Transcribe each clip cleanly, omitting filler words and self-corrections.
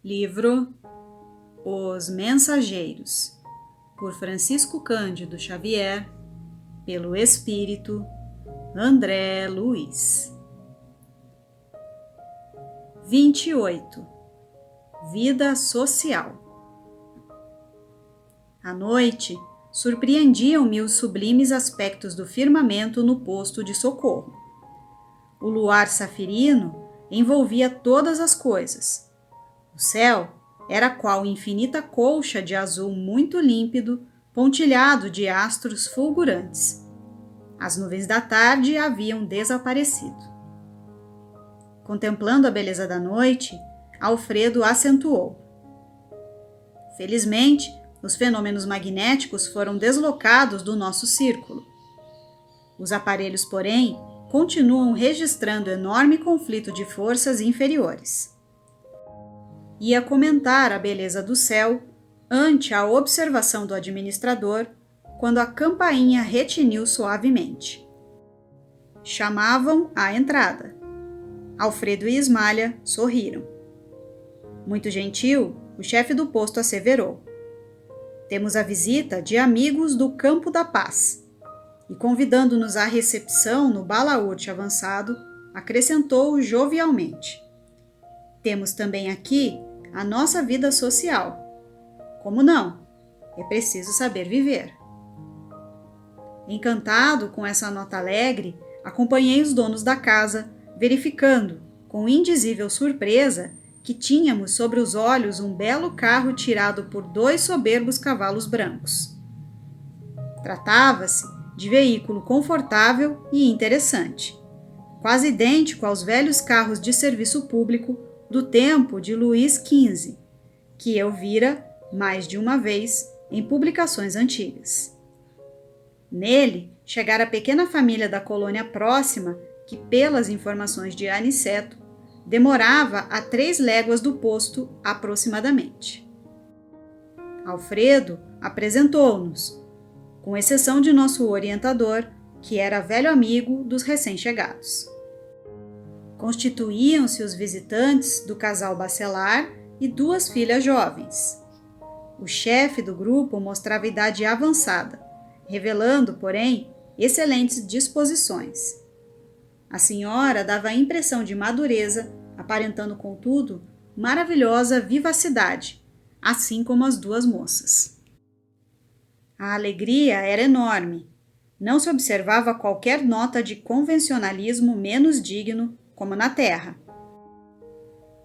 Livro Os Mensageiros, por Francisco Cândido Xavier, pelo Espírito André Luiz. 28. Vida social. À noite, surpreendiam-me os sublimes aspectos do firmamento no posto de socorro. O luar safirino envolvia todas as coisas. O céu era qual infinita colcha de azul muito límpido, pontilhado de astros fulgurantes. As nuvens da tarde haviam desaparecido. Contemplando a beleza da noite, Alfredo acentuou: felizmente, os fenômenos magnéticos foram deslocados do nosso círculo. Os aparelhos, porém, continuam registrando enorme conflito de forças inferiores. Ia comentar a beleza do céu ante a observação do administrador, quando a campainha retiniu suavemente. Chamavam à entrada. Alfredo e Ismália sorriram. Muito gentil, o chefe do posto asseverou: temos a visita de amigos do Campo da Paz. E convidando-nos à recepção no balaúrte avançado, acrescentou jovialmente: temos também aqui a nossa vida social. Como não? É preciso saber viver. Encantado com essa nota alegre, acompanhei os donos da casa, verificando, com indizível surpresa, que tínhamos sobre os olhos um belo carro tirado por 2 soberbos cavalos brancos. Tratava-se de veículo confortável e interessante, quase idêntico aos velhos carros de serviço público do tempo de Luís XV, que eu vira mais de uma vez em publicações antigas. Nele chegara a pequena família da colônia próxima que, pelas informações de Aniceto, demorava a 3 léguas do posto aproximadamente. Alfredo apresentou-nos, com exceção de nosso orientador, que era velho amigo dos recém-chegados. Constituíam-se os visitantes do casal Bachelard e 2 filhas jovens. O chefe do grupo mostrava idade avançada, revelando, porém, excelentes disposições. A senhora dava a impressão de madureza, aparentando, contudo, maravilhosa vivacidade, assim como as 2 moças. A alegria era enorme. Não se observava qualquer nota de convencionalismo menos digno, como na terra.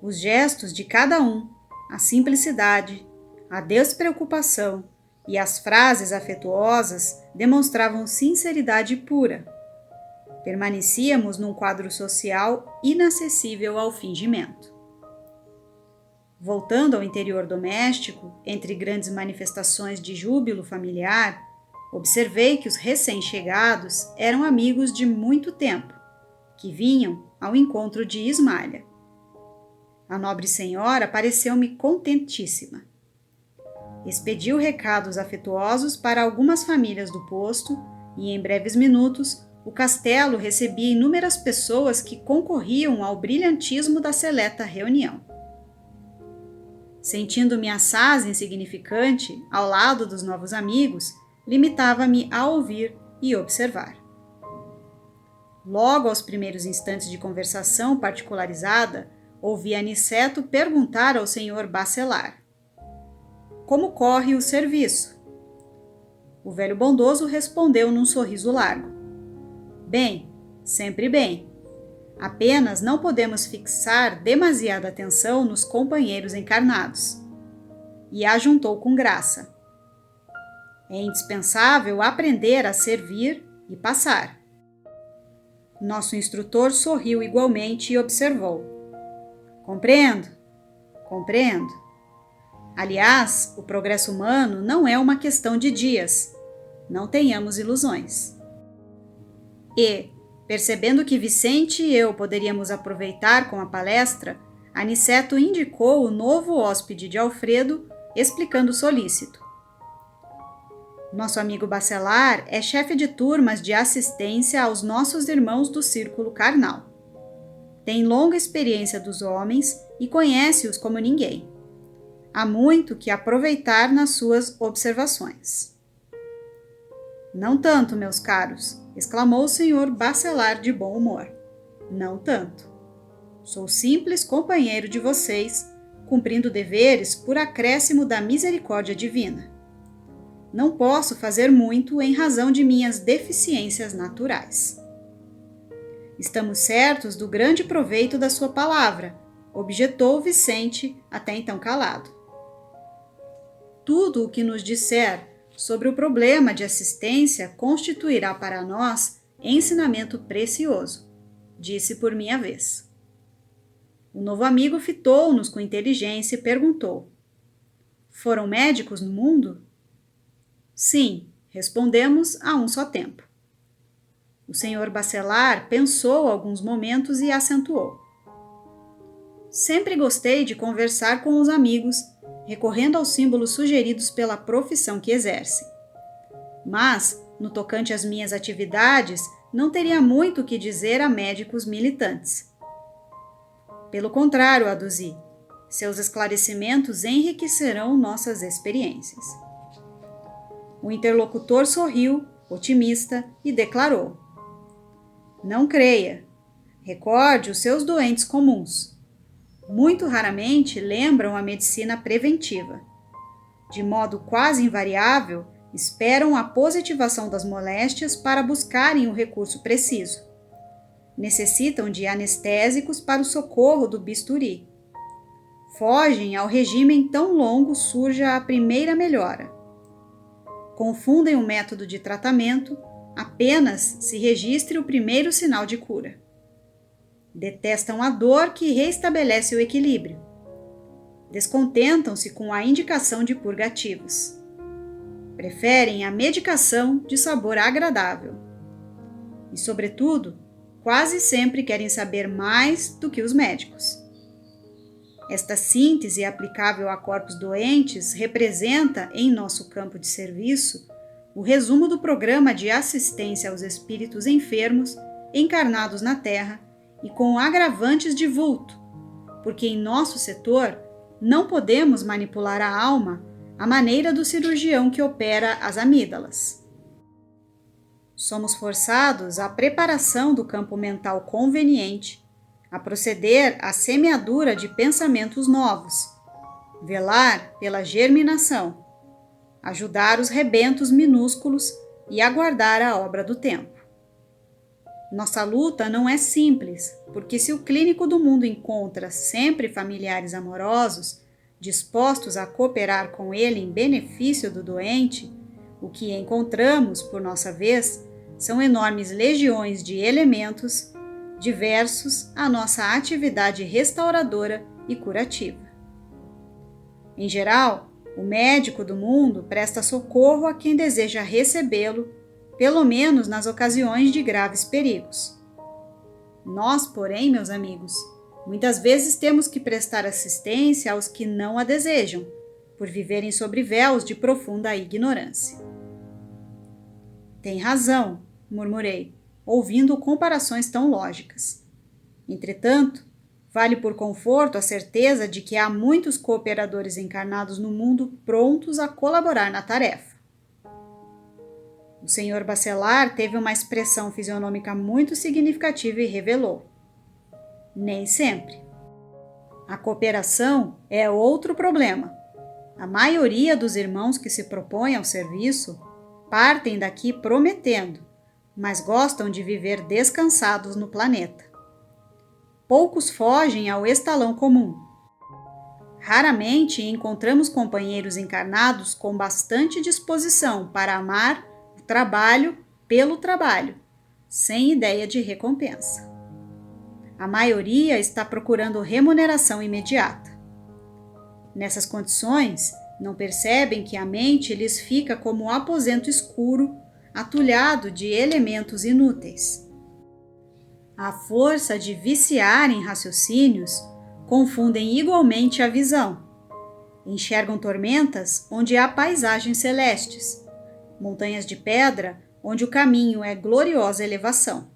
Os gestos de cada um, a simplicidade, a despreocupação e as frases afetuosas demonstravam sinceridade pura. Permanecíamos num quadro social inacessível ao fingimento. Voltando ao interior doméstico, entre grandes manifestações de júbilo familiar, observei que os recém-chegados eram amigos de muito tempo, que vinham ao encontro de Ismália. A nobre senhora pareceu-me contentíssima. Expediu recados afetuosos para algumas famílias do posto e, em breves minutos, o castelo recebia inúmeras pessoas que concorriam ao brilhantismo da seleta reunião. Sentindo-me assaz insignificante ao lado dos novos amigos, limitava-me a ouvir e observar. Logo aos primeiros instantes de conversação particularizada, ouvi Aniceto perguntar ao senhor Bachelard: como corre o serviço? O velho bondoso respondeu num sorriso largo: bem, sempre bem. Apenas não podemos fixar demasiada atenção nos companheiros encarnados. E ajuntou com graça: é indispensável aprender a servir e passar. Nosso instrutor sorriu igualmente e observou: compreendo, compreendo. Aliás, o progresso humano não é uma questão de dias. Não tenhamos ilusões. E, percebendo que Vicente e eu poderíamos aproveitar com a palestra, Aniceto indicou o novo hóspede de Alfredo, explicando solícito: nosso amigo Bachelard é chefe de turmas de assistência aos nossos irmãos do círculo carnal. Tem longa experiência dos homens e conhece-os como ninguém. há muito que aproveitar nas suas observações. Não tanto, meus caros, exclamou o Sr. Baccelar de bom humor. Não tanto. Sou simples companheiro de vocês, cumprindo deveres por acréscimo da misericórdia divina. Não posso fazer muito em razão de minhas deficiências naturais. Estamos certos do grande proveito da sua palavra, objetou Vicente, até então calado. Tudo o que nos disser sobre o problema de assistência constituirá para nós ensinamento precioso, disse por minha vez. O novo amigo fitou-nos com inteligência e perguntou: foram médicos no mundo? Sim, respondemos a um só tempo. O Sr. Baccelar pensou alguns momentos e acentuou: sempre gostei de conversar com os amigos, recorrendo aos símbolos sugeridos pela profissão que exercem. Mas, no tocante às minhas atividades, não teria muito o que dizer a médicos militantes. Pelo contrário, aduzi, seus esclarecimentos enriquecerão nossas experiências. O interlocutor sorriu, otimista, e declarou: não creia. Recorde os seus doentes comuns. Muito raramente lembram a medicina preventiva. De modo quase invariável, esperam a positivação das moléstias para buscarem o recurso preciso. Necessitam de anestésicos para o socorro do bisturi. Fogem ao regime tão longo surja a primeira melhora. Confundem o método de tratamento, apenas se registre o primeiro sinal de cura. Detestam a dor que reestabelece o equilíbrio. Descontentam-se com a indicação de purgativos. Preferem a medicação de sabor agradável. E, sobretudo, quase sempre querem saber mais do que os médicos. Esta síntese aplicável a corpos doentes representa, em nosso campo de serviço, o resumo do programa de assistência aos espíritos enfermos encarnados na Terra e com agravantes de vulto, porque em nosso setor não podemos manipular a alma à maneira do cirurgião que opera as amígdalas. Somos forçados à preparação do campo mental conveniente, a proceder à semeadura de pensamentos novos, velar pela germinação, ajudar os rebentos minúsculos e aguardar a obra do tempo. Nossa luta não é simples, porque se o clínico do mundo encontra sempre familiares amorosos, dispostos a cooperar com ele em benefício do doente, o que encontramos, por nossa vez, são enormes legiões de elementos diversos à nossa atividade restauradora e curativa. Em geral, o médico do mundo presta socorro a quem deseja recebê-lo, pelo menos nas ocasiões de graves perigos. Nós, porém, meus amigos, muitas vezes temos que prestar assistência aos que não a desejam, por viverem sob véus de profunda ignorância. Tem razão, murmurei, ouvindo comparações tão lógicas. Entretanto, vale por conforto a certeza de que há muitos cooperadores encarnados no mundo prontos a colaborar na tarefa. O Sr. Baccelar teve uma expressão fisionômica muito significativa e revelou: nem sempre. A cooperação é outro problema. A maioria dos irmãos que se propõem ao serviço partem daqui prometendo, mas gostam de viver descansados no planeta. Poucos fogem ao estalão comum. Raramente encontramos companheiros encarnados com bastante disposição para amar o trabalho pelo trabalho, sem ideia de recompensa. A maioria está procurando remuneração imediata. Nessas condições, não percebem que a mente lhes fica como um aposento escuro, atulhado de elementos inúteis. À força de viciar em raciocínios, confundem igualmente a visão. Enxergam tormentas onde há paisagens celestes, montanhas de pedra onde o caminho é gloriosa elevação.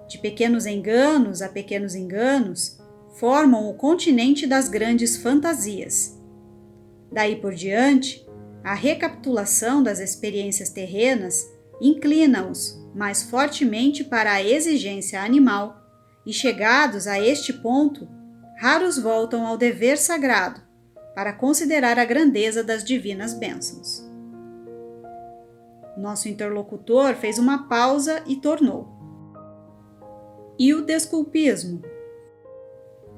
De pequenos enganos a pequenos enganos, formam o continente das grandes fantasias, Daí por diante, a recapitulação das experiências terrenas inclina-os mais fortemente para a exigência animal, e chegados a este ponto, raros voltam ao dever sagrado para considerar a grandeza das divinas bênçãos. Nosso interlocutor fez uma pausa e tornou. E o desculpismo?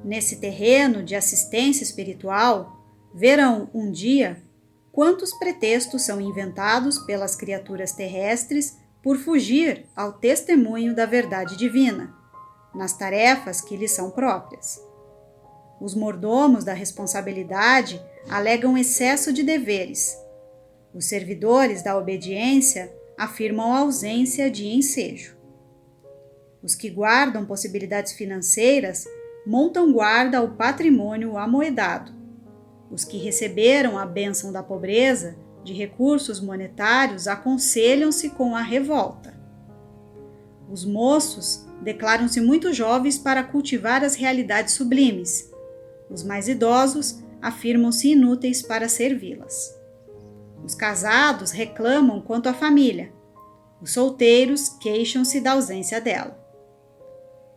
Nesse terreno de assistência espiritual, verão um dia quantos pretextos são inventados pelas criaturas terrestres por fugir ao testemunho da verdade divina, nas tarefas que lhes são próprias. Os mordomos da responsabilidade alegam excesso de deveres. Os servidores da obediência afirmam ausência de ensejo. Os que guardam possibilidades financeiras montam guarda ao patrimônio amoedado. Os que receberam a bênção da pobreza de recursos monetários aconselham-se com a revolta. Os moços declaram-se muito jovens para cultivar as realidades sublimes. Os mais idosos afirmam-se inúteis para servi-las. Os casados reclamam quanto à família. Os solteiros queixam-se da ausência dela.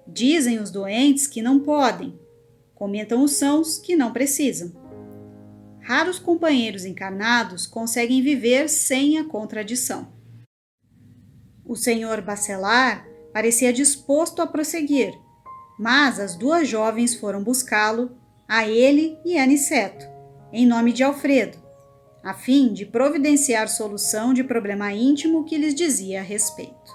Dizem os doentes que não podem. Comentam os sãos que não precisam. Raros companheiros encarnados conseguem viver sem a contradição. O senhor Bacelar parecia disposto a prosseguir, mas as duas jovens foram buscá-lo, a ele e a Aniceto, em nome de Alfredo, a fim de providenciar solução de problema íntimo que lhes dizia a respeito.